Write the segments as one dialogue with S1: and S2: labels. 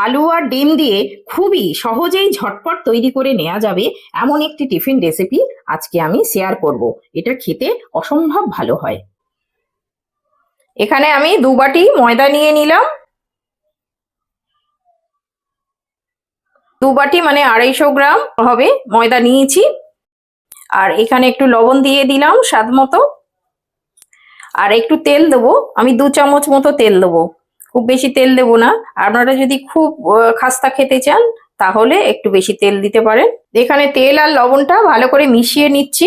S1: আলু আর ডিম দিয়ে খুবই সহজেই ঝটপট তৈরি করে নেওয়া যাবে এমন একটি টিফিন রেসিপি আজকে আমি শেয়ার করব। এটা খেতে অসম্ভব ভালো হয়। এখানে আমি 2 বাটি ময়দা নিয়ে নিলাম। 2 বাটি মানে 250 গ্রাম হবে ময়দা নিয়েছি। আর এখানে একটু লবণ দিয়ে দিলাম স্বাদ মতো। আর একটু তেল দেবো, আমি 2 চামচ মতো তেল দেবো, খুব বেশি তেল দেবো না। আপনারা যদি খুব খাস্তা খেতে চান তাহলে একটু বেশি তেল দিতে পারেন। এখানে তেল আর লবণটা ভালো করে মিশিয়ে নিচ্ছি।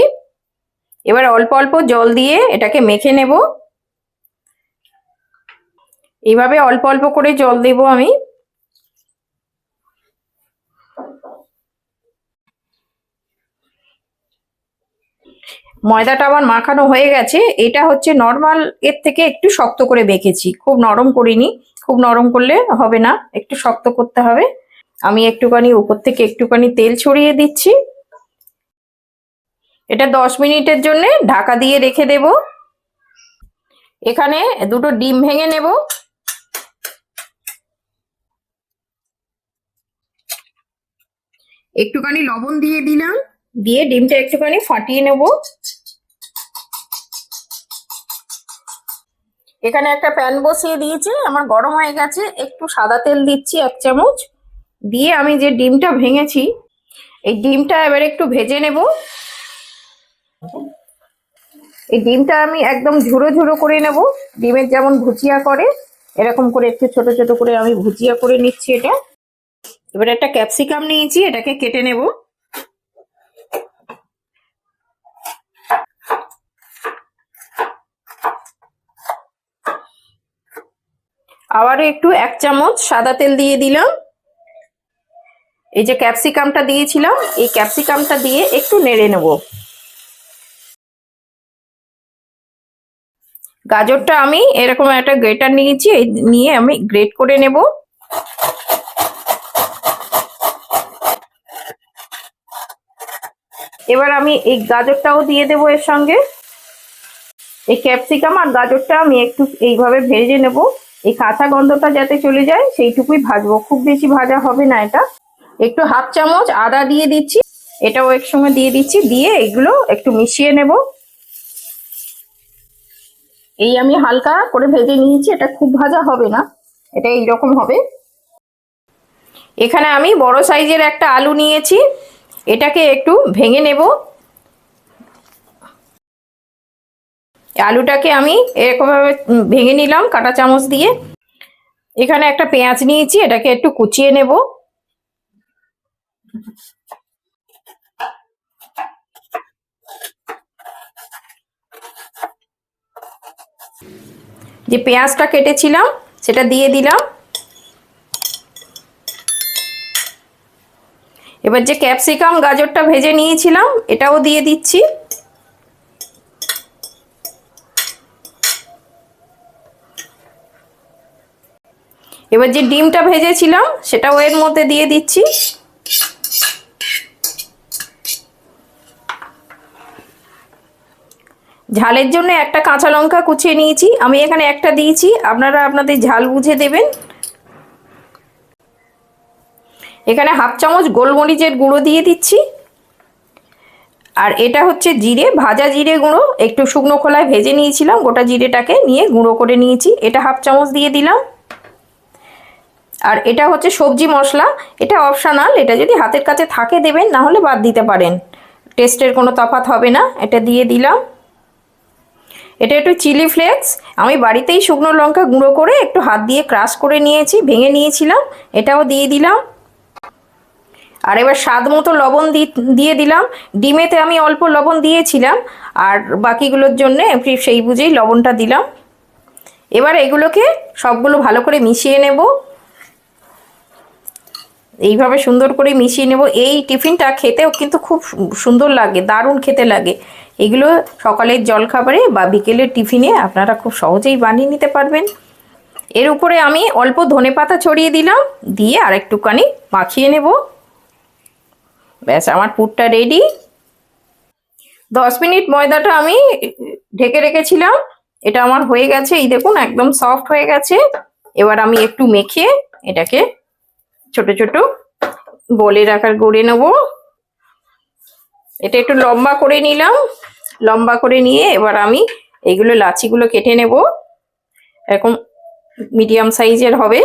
S1: এবার অল্প অল্প জল দিয়ে এটাকে মেখে নেব। এইভাবে অল্প অল্প করে জল দেব আমি। ময়দাটা আমার মাখানো হয়ে গেছে। এটা হচ্ছে নর্মাল এর থেকে একটু শক্ত করে মেখেছি, খুব নরম করিনি। খুব নরম করলে হবে না, একটু শক্ত করতে হবে। আমি একটুখানি উপর থেকে একটুখানি তেল ছড়িয়ে দিচ্ছি। এটা 10 মিনিটের জন্য ঢাকা দিয়ে রেখে দেব। এখানে 2টো ডিম ভেঙে নেব। একটুখানি লবণ দিয়ে দিলাম, দিয়ে ডিমটা একটুখানি ফাটিয়ে নেব। এখানে একটা প্যান বসিয়ে দিয়েছি, আমার গরম হয়ে গেছে। একটু সাদা তেল দিচ্ছি 1 চামচ, দিয়ে আমি যে ডিমটা ভেঙেছি এই ডিমটা এবার একটু ভেজে নেব। এই ডিমটা আমি একদম ঝুরো ঝুরো করে নেব, ডিমের যেমন ভুজিয়া করে এরকম করে একটু ছোট ছোট করে আমি ভুজিয়া করে নিচ্ছি এটা। এবার একটা ক্যাপসিকাম নিয়েছি, এটাকে কেটে নেব। আবার একটু 1 চামচ সাদা তেল দিয়ে দিলাম। এই যে ক্যাপসিকামটা দিয়েছিলাম এই ক্যাপসিকামটা দিয়ে একটু নেড়ে নেব। গাজরটা আমি এরকম একটা গ্রেটার নিয়েছি, নিয়ে আমি গ্রেট করে নেব। এবার আমি এই গাজরটাও দিয়ে দেবো এর সঙ্গে। এই ক্যাপসিকাম আর গাজরটা আমি একটু এইভাবে ভেজে নেব, এই কাঁচা গন্ধটা যাতে চলে যায় সেইটুকুই ভাজবো, খুব বেশি ভাজা হবে না এটা। একটু 1/2 চামচ আদা দিয়ে দিচ্ছি, এটাও একসঙ্গে দিয়ে দিচ্ছি, দিয়ে এগুলো একটু মিশিয়ে নেব। এই আমি হালকা করে ভেজে নিয়েছি, এটা খুব ভাজা হবে না, এটা এইরকম হবে। এখানে আমি বড় সাইজের একটা আলু নিয়েছি, এটাকে একটু ভেঙে নেব। আলুটাকে আমি এরকমভাবে ভেঙে নিলাম কাঁটা চামচ দিয়ে। এখানে একটা পেঁয়াজ নিয়েছি, এটাকে একটু কুচিয়ে নেব। যে পেঁয়াজটা কেটেছিলাম সেটা দিয়ে দিলাম। এবার যে ক্যাপসিকাম গাজরটা ভেজে নিয়েছিলাম এটাও দিয়ে দিচ্ছি। এবার যে ডিমটা ভেজেছিলাম সেটাও এর মধ্যে দিয়ে দিচ্ছি। ঝালের জন্য একটা কাঁচা লঙ্কা কুচিয়ে নিয়েছি, আমি এখানে একটা দিয়েছি, আপনারা আপনাদের ঝাল বুঝে দেবেন। এখানে 1/2 চামচ গোলমরিচের গুঁড়ো দিয়ে দিচ্ছি। আর এটা হচ্ছে জিরে, ভাজা জিরে গুঁড়ো, একটু শুকনো খোলায় ভেজে নিয়েছিলাম, গোটা জিরেটাকে নিয়ে গুঁড়ো করে নিয়েছি, এটা 1/2 চামচ দিয়ে দিলাম। আর এটা হচ্ছে সবজি মশলা, এটা অপশনাল, এটা যদি হাতের কাছে থাকে দেবেন, না হলে বাদ দিতে পারেন, টেস্টের কোনো তফাৎ হবে না। এটা দিয়ে দিলাম। এটা একটু চিলি ফ্লেক্স, আমি বাড়িতেই শুকনো লঙ্কা গুঁড়ো করে একটু হাত দিয়ে ক্রাশ করে নিয়েছি, ভেঙে নিয়েছিলাম, এটাও দিয়ে দিলাম। আর এবার স্বাদ মতো লবণ দিয়ে দিলাম। ডিমেতে আমি অল্প লবণ দিয়েছিলাম, আর বাকিগুলোর জন্য সেই বুঝেই লবণটা দিলাম। এবার এগুলোকে সবগুলো ভালো করে মিশিয়ে নেব, এইভাবে সুন্দর করে মিশিয়ে নেব। এই টিফিনটা খেতেও কিন্তু খুব সুন্দর লাগে, দারুণ খেতে লাগে। এগুলো সকালের জলখাবারে বা বিকেলের টিফিনে আপনারা খুব সহজেই বানিয়ে নিতে পারবেন। এর উপরে আমি অল্প ধনেপাতা ছড়িয়ে দিলাম, দিয়ে আর একটুখানি মাখিয়ে নেব। ব্যাস, আমার পুরটা রেডি। 10 মিনিট ময়দাটা আমি ঢেকে রেখেছিলাম, এটা আমার হয়ে গেছে, এই দেখুন একদম সফট হয়ে গেছে। এবার আমি একটু মেখে এটাকে ছোট ছোট বলের আকার গড়ে নেব। এটা একটু লম্বা করে নিলাম, লম্বা করে নিয়ে এবার আমি এইগুলো লাচিগুলো কেটে নেব, এরকম মিডিয়াম সাইজের হবে।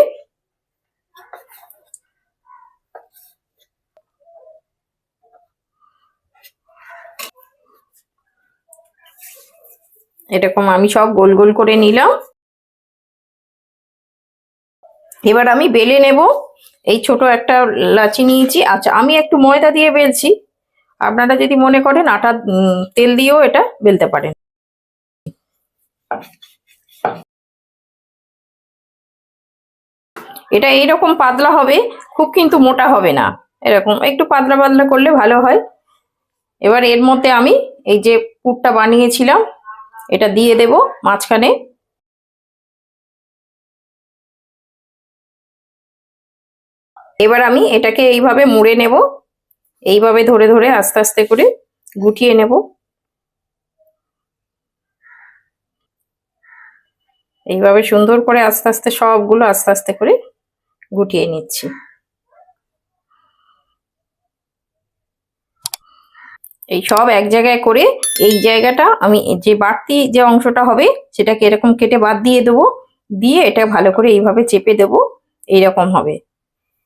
S1: এরকম আমি সব গোল গোল করে নিলাম। এবার আমি বেলে নেব। এই ছোট একটা লাচি নিয়েছি। আচ্ছা, আমি একটু ময়দা দিয়ে বেলছি, আপনারা যদি মনে করেন আটা তেল দিয়েও এটা বেলতে পারেন। এটা এইরকম পাতলা হবে, খুব কিন্তু মোটা হবে না, এরকম একটু পাতলা পাতলা করলে ভালো হয়। এবার এর মধ্যে আমি এই যে পুরটা বানিয়েছিলাম এটা দিয়ে দেব মাঝখানে। এবার আমি এটাকে এইভাবে মুড়ে নেব, এইভাবে ধরে ধরে আস্তে আস্তে করে গুটিয়ে নেব। এইভাবে সুন্দর করে আস্তে আস্তে সবগুলো আস্তে আস্তে করে গুটিয়ে নিচ্ছি। এই সব এক জায়গায় করে এই জায়গাটা আমি যে বাড়তি যে অংশটা হবে সেটাকে এরকম কেটে বাদ দিয়ে দেবো, দিয়ে এটা ভালো করে এইভাবে চেপে দেবো, এইরকম হবে।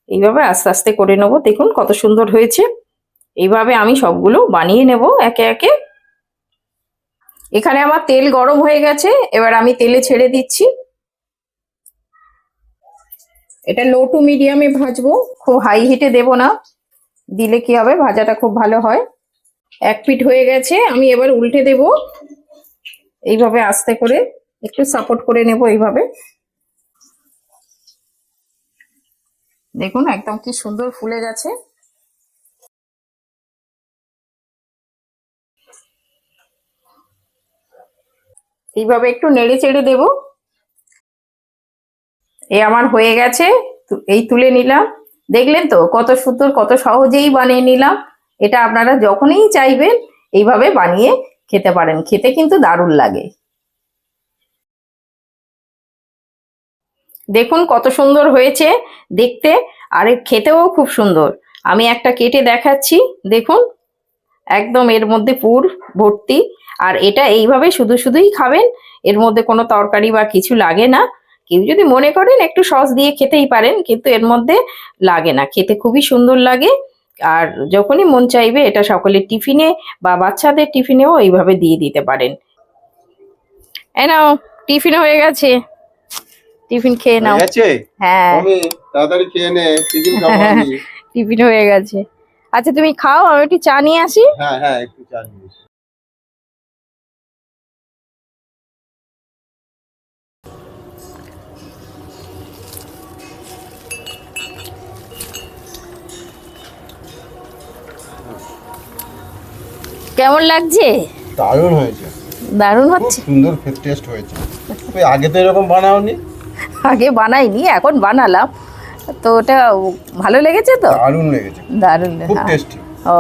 S1: এইভাবে আস্তে আস্তে করে নেবো। দেখুন কত সুন্দর হয়েছে। এইভাবে আমি সবগুলো বানিয়ে নেব একে একে। এখানে আমার তেল গরম হয়ে গেছে, এবার আমি তেলে ছেড়ে দিচ্ছি। এটা লো টু মিডিয়ামে ভাজবো, খুব হাই হিটে দেব না, দিলে কি হবে ভাজাটা খুব ভালো হয়। এক পিঠ হয়ে গেছে, আমি এবার উল্টে দেব। এইভাবে আস্তে করে একটু সাপোর্ট করে নেব এইভাবে। দেখুন একদম কি সুন্দর ফুলে গেছে। এইভাবে একটু নেড়ে চেড়ে দেব। এই আমার হয়ে গেছে, এই তুলে নিলাম। দেখলেন তো কত সুন্দর, কত সহজেই বানিয়ে নিলাম। এটা আপনারা যখনই চাইবেন এইভাবে বানিয়ে খেতে পারেন, খেতে কিন্তু দারুণ লাগে। দেখুন কত সুন্দর হয়েছে দেখতে, আর খেতেও খুব সুন্দর। আমি একটা কেটে দেখাচ্ছি, দেখুন একদম এর মধ্যে পুর ভর্তি। আর এটা এইভাবে শুধু শুধুই খাবেন, এর মধ্যে কোনো তরকারি বা কিছু লাগে না। কেউ যদি মনে করেন একটু সস দিয়ে খেতেই পারেন, কিন্তু এর মধ্যে লাগে না, খেতে খুবই সুন্দর লাগে। আর যখনই মন চাইবে এটা সকলের টিফিনে বা বাচ্চাদের টিফিনেও এইভাবে দিয়ে দিতে পারেন। এই নাও, টিফিন হয়ে গেছে, টিফিন খেয়ে নাও। হ্যাঁ,
S2: তাড়াতাড়ি খেয়ে নে, টিফিন খাবো আমি।
S1: টিফিন হয়ে গেছে। আচ্ছা তুমি খাও, আমি একটু চা নিয়ে আসি।
S2: হ্যাঁ হ্যাঁ, একটু চা নিয়ে এসো।
S1: কেমন লাগছে?
S2: দারুণ হয়েছে,
S1: দারুণ
S2: খুব
S1: হচ্ছে।
S2: সুন্দর টেস্ট হয়েছে। ওই আগে তো এরকম বানাওনি?
S1: আগে বানাইনি, এখন বানালাম, তো ওটা ভালো লেগেছে তো।
S2: দারুণ লেগেছে,
S1: দারুণ,
S2: খুব
S1: হ্যাঁ।
S2: টেস্টি।
S1: ও